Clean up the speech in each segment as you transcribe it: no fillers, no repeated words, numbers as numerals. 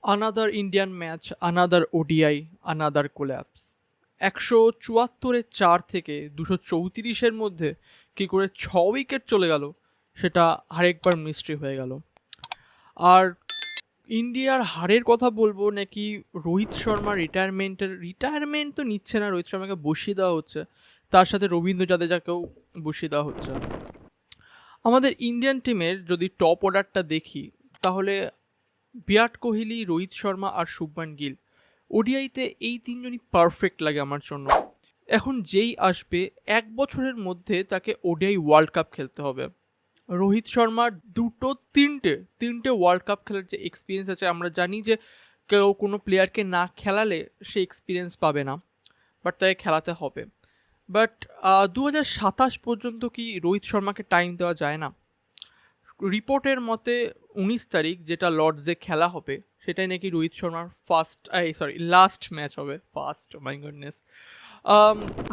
Another Indian match, another ODI, another collapse. 174-এ 4 থেকে 234-এর মধ্যে কি করে 6 উইকেট চলে গেল সেটা আরেকবার মিস্ট্রি হয়ে গেল। আর ইন্ডিয়ার হারের কথা বলবো নাকি রোহিত শর্মা রিটায়ারমেন্ট তো নিচ্ছে না, রোহিত শর্মাকে বসিয়ে দেওয়া হচ্ছে, তার সাথে রবীন্দ্র জাদেজাকেও বসিয়ে দেওয়া হচ্ছে। আমাদের ইন্ডিয়ান টিমের যদি টপ অর্ডারটা দেখি তাহলে বিরাট কোহলি, রোহিত শর্মা আর শুভমান গিল। ওডিআইতে এই তিনজনই পারফেক্ট লাগে আমার জন্য। এখন যেই আসবে 1 বছরের মধ্যে তাকে ওডিআই ওয়ার্ল্ড কাপ খেলতে হবে। রোহিত শর্মার তিনটে ওয়ার্ল্ড কাপ খেলার যে এক্সপিরিয়েন্স আছে, আমরা জানি যে কেউ কোনো প্লেয়ারকে না খেলালে সে এক্সপিরিয়েন্স পাবে না, বাট তাকে খেলাতে হবে। বাট 2027 পর্যন্ত কি রোহিত শর্মাকে টাইম দেওয়া যায় না? রিপোর্টের মতে 19 তারিখ যেটা লর্ডসে খেলা হবে সেটাই নাকি রোহিত শর্মার লাস্ট ম্যাচ হবে। My goodness.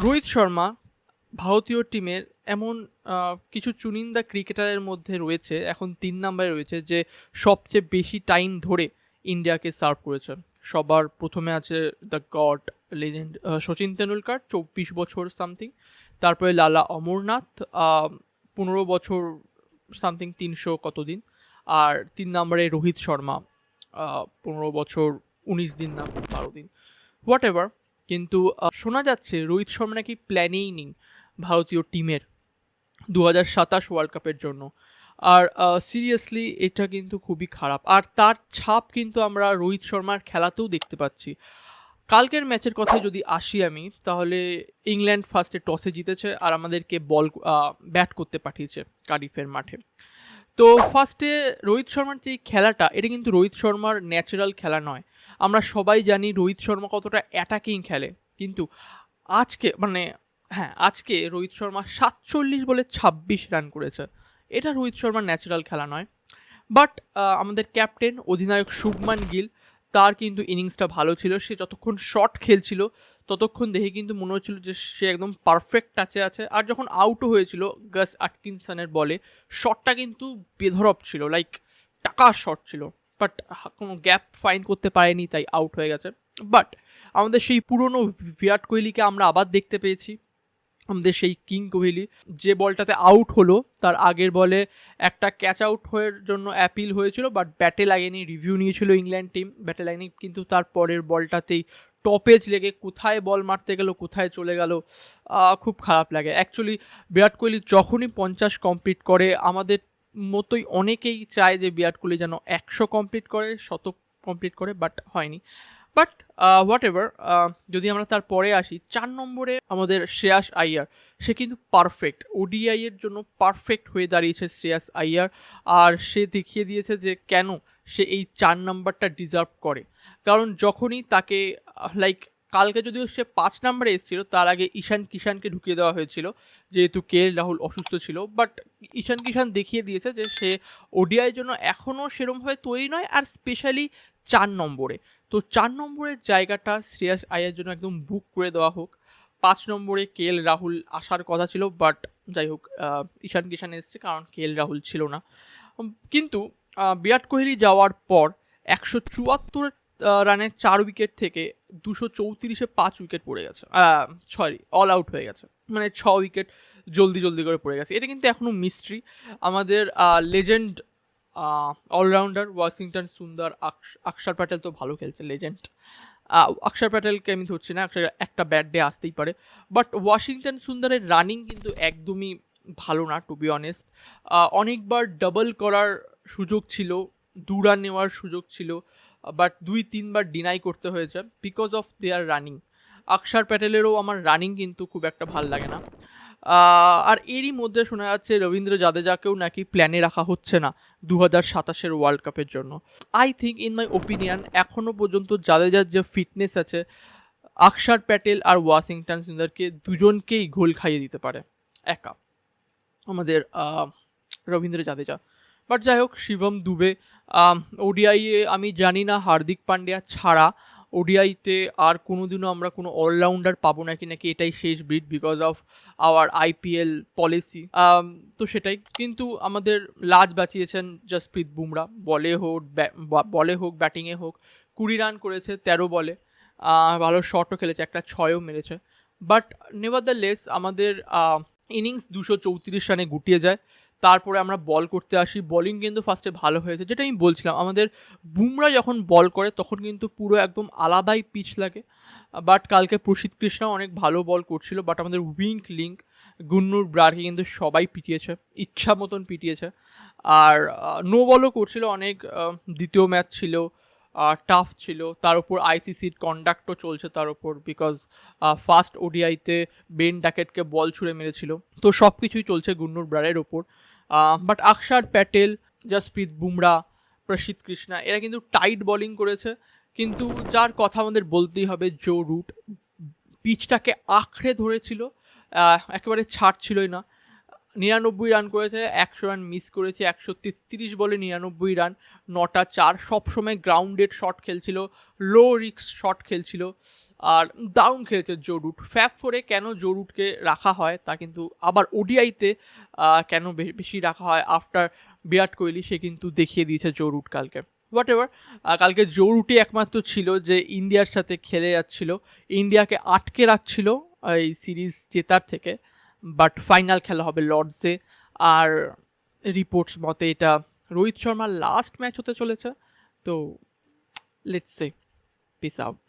রোহিত শর্মা ভারতীয় টিমের এমন কিছু চুনিন্দা ক্রিকেটারের মধ্যে রয়েছে, এখন 3 নম্বরে রয়েছে, যে সবচেয়ে বেশি টাইম ধরে ইন্ডিয়াকে সার্ভ করেছে। সবার প্রথমে আছে the god legend Sachin Tendulkar, 24 বছর সামথিং। তারপরে লালা অমরনাথ, 15 বছর সামথিং, 300 কতদিন। আর 3 নম্বরে রোহিত শর্মা, 15 বছর 19 দিন না 12 দিন, হোয়াট এভার। কিন্তু শোনা যাচ্ছে রোহিত শর্মা নাকি প্ল্যানেই নেই ভারতীয় টিমের 2027 ওয়ার্ল্ড কাপের জন্য। আর সিরিয়াসলি এটা কিন্তু খুবই খারাপ, আর তার ছাপ কিন্তু আমরা রোহিত শর্মার খেলাতেও দেখতে পাচ্ছি। কালকের ম্যাচের কথায় যদি আসি আমি, তাহলে ইংল্যান্ড ফার্স্টে টসে জিতেছে আর আমাদেরকে ব্যাট করতে পাঠিয়েছে কার্ডিফের মাঠে। তো ফার্স্টে রোহিত শর্মার যে খেলাটা, এটা কিন্তু রোহিত শর্মার ন্যাচারাল খেলা নয়। আমরা সবাই জানি রোহিত শর্মা কতটা অ্যাটাকিং খেলে, কিন্তু আজকে রোহিত শর্মা 47 বলে 26 রান করেছে। এটা রোহিত শর্মার ন্যাচারাল খেলা নয়। বাট আমাদের ক্যাপ্টেন অধিনায়ক শুভমান গিল, তার কিন্তু ইনিংসটা ভালো ছিল। সে যতক্ষণ শট খেলছিল ততক্ষণ দেখে কিন্তু মনে হচ্ছিল যে সে একদম পারফেক্ট টাচে আছে। আর যখন আউটও হয়েছিল গাস আটকিনসনের বলে, শটটা কিন্তু বেধরপ ছিল, লাইক টাকার শট ছিল, বাট কোনো গ্যাপ ফাইন করতে পারেনি, তাই আউট হয়ে গেছে। বাট আমাদের সেই পুরনো বিরাট কোহলিকে আমরা আবার দেখতে পেয়েছি। আমাদের সেই কিং কোহলি যে বলটাতে আউট হলো, তার আগের বলে একটা ক্যাচ আউট হওয়ার জন্য অ্যাপিল হয়েছিল, বাট ব্যাটে লাগেনি, রিভিউ নিয়েছিল ইংল্যান্ড টিম, ব্যাটে লাগেনি। কিন্তু তার পরের বলটাতেই টপেজ লেগে কোথায় বল মারতে গেল, কোথায় চলে গেল, খুব খারাপ লাগে অ্যাকচুয়ালি। বিরাট কোহলি যখনই 50 কমপ্লিট করে, আমাদের মতোই অনেকেই চায় যে বিরাট কোহলি যেন 100 কমপ্লিট করে, 100 কমপ্লিট করে, বাট হয়নি। বাট হোয়াট এভার, যদি আমরা তারপরে আসি, 4 নম্বরে আমাদের শ্রেয়াস আইয়ার। সে কিন্তু পারফেক্ট, ওডিআই এর জন্য পারফেক্ট হয়ে দাঁড়িয়েছে শ্রেয়াস আইয়ার। আর সে দেখিয়ে দিয়েছে যে কেন সে এই 4 নম্বরটা ডিজার্ভ করে। কারণ যখনই তাকে কালকে যদিও সে 5 নম্বরে এসেছিল, তার আগে ঈশান কিষানকে ঢুকিয়ে দেওয়া হয়েছিল যেহেতু KL রাহুল অসুস্থ ছিল। বাট ঈশান কিষান দেখিয়ে দিয়েছে যে সে ওডিআইয়ের জন্য এখনও সেরমভাবে তৈরি নয়, আর স্পেশালি 4 নম্বরে। তো 4 নম্বরের জায়গাটা শ্রেয়াস আইয়ার জন্য একদম বুক করে দেওয়া হোক। 5 নম্বরে KL রাহুল আসার কথা ছিল, বাট যাই হোক, ঈশান কিষান এসছে কারণ KL রাহুল ছিল না। কিন্তু বিরাট কোহলি যাওয়ার পর 174 রানের 4 উইকেট থেকে 234-এ 5 উইকেট পড়ে গেছে, অল আউট হয়ে গেছে, মানে 6 উইকেট জলদি করে পড়ে গেছে। এটা কিন্তু এখনও মিস্ট্রি। আমাদের লেজেন্ড অলরাউন্ডার ওয়াশিংটন সুন্দর, অক্ষর প্যাটেল তো ভালো খেলছে, লেজেন্ড। অক্ষর প্যাটেলকে আমি ধরছি না, একটা ব্যাড ডে আসতেই পারে, বাট ওয়াশিংটন সুন্দরের রানিং কিন্তু একদমই ভালো না, টু বি অনেস্ট। অনেকবার ডাবল করার সুযোগ ছিল, 2 রান নেওয়ার সুযোগ ছিল, বাট 2-3বার ডিনাই করতে হয়েছে বিকজ অফ দেয়ার রানিং। অক্ষর প্যাটেলেরও আমার রানিং কিন্তু খুব একটা ভাল লাগে না। আর এরই মধ্যে শোনা যাচ্ছে রবীন্দ্র জাদেজাকেও নাকি প্ল্যানে রাখা হচ্ছে না 2027 ওয়ার্ল্ড কাপের জন্য। I think, in my opinion, এখনও পর্যন্ত জাদেজার যে ফিটনেস আছে, অক্ষর প্যাটেল আর ওয়াশিংটন সুন্দরকে দুজনকেই গোল খাইয়ে দিতে পারে একা আমাদের রবীন্দ্র জাদেজা। বাট যাই হোক, শিবম দুবে, ওডিআইয়ে আমি জানি না হার্দিক পান্ডিয়া ছাড়া ওডিআইতে আর কোনোদিনও আমরা কোনো অলরাউন্ডার পাবো নাকি এটাই শেষ breed because of our IPL policy. তো সেটাই, কিন্তু আমাদের লাজ বাঁচিয়েছেন জসপ্রীত বুমরা। বলে হোক ব্যাটিংয়ে হোক, 20 রান করেছে 13 বলে, ভালো শটও খেলেছে, একটা 6ও মেরেছে। বাট নেভারদ্যালেস আমাদের ইনিংস 234 রানে গুটিয়ে যায়। তারপরে আমরা বল করতে আসি, বোলিং কিন্তু ফার্স্টে ভালো হয়েছে, যেটা আমি বলছিলাম আমাদের বুমরা যখন বল করে তখন কিন্তু পুরো একদম আলাদাই পিচ লাগে। বাট কালকে প্রসিদ্ধ কৃষ্ণ অনেক ভালো বল করছিল, বাট আমাদের উইক লিঙ্ক গুন্নুর ব্রারকে কিন্তু সবাই পিটিয়েছে, ইচ্ছা মতন পিটিয়েছে। আর নো বলও করছিল অনেক, দ্বিতীয় ম্যাচ ছিল, টাফ ছিল, তার উপর আইসিসির কন্ডাক্টও চলছে তার উপর, বিকজ ফার্স্ট ওডিআইতে বেন ডাকেটকে বল ছুঁড়ে মেরেছিল। তো সব কিছুই চলছে গুন্নুর ব্রারের ওপর। বাট অক্ষর প্যাটেল, জসপ্রীত বুমরা, প্রসিদ্ধ কৃষ্ণা এরা কিন্তু টাইট বোলিং করেছে। কিন্তু যার কথা আমাদের বলতেই হবে, জো রুট পিচটাকে আঁকড়ে ধরেছিল, একেবারে ছাড়ছিলই না। 99 রান করেছে, 100 রান মিস করেছে, 133 বলে 99 রান, 9টা 4, সবসময় গ্রাউন্ডেড শট খেলছিল, লো রিস্ক শট খেলছিল, আর দারুণ খেলেছে জো রুট। ফ্যাব ফোরে কেন জো রুটকে রাখা হয় তা কিন্তু, আবার ওডিআইতে কেন বেশি রাখা হয় আফটার বিরাট কোহলি, সে কিন্তু দেখিয়ে দিয়েছে জো রুট কালকে। হোয়াট এভার, কালকে জো রুটই একমাত্র ছিল যে ইন্ডিয়ার সাথে খেলে যাচ্ছিল, ইন্ডিয়াকে আটকে রাখছিল এই সিরিজ জেতার থেকে। বাট ফাইনাল খেলা হবে লর্ডসে, আর রিপোর্টস মতে এটা রোহিত শর্মার লাস্ট ম্যাচ হতে চলেছে। তো লেটস সে, পিস আউট।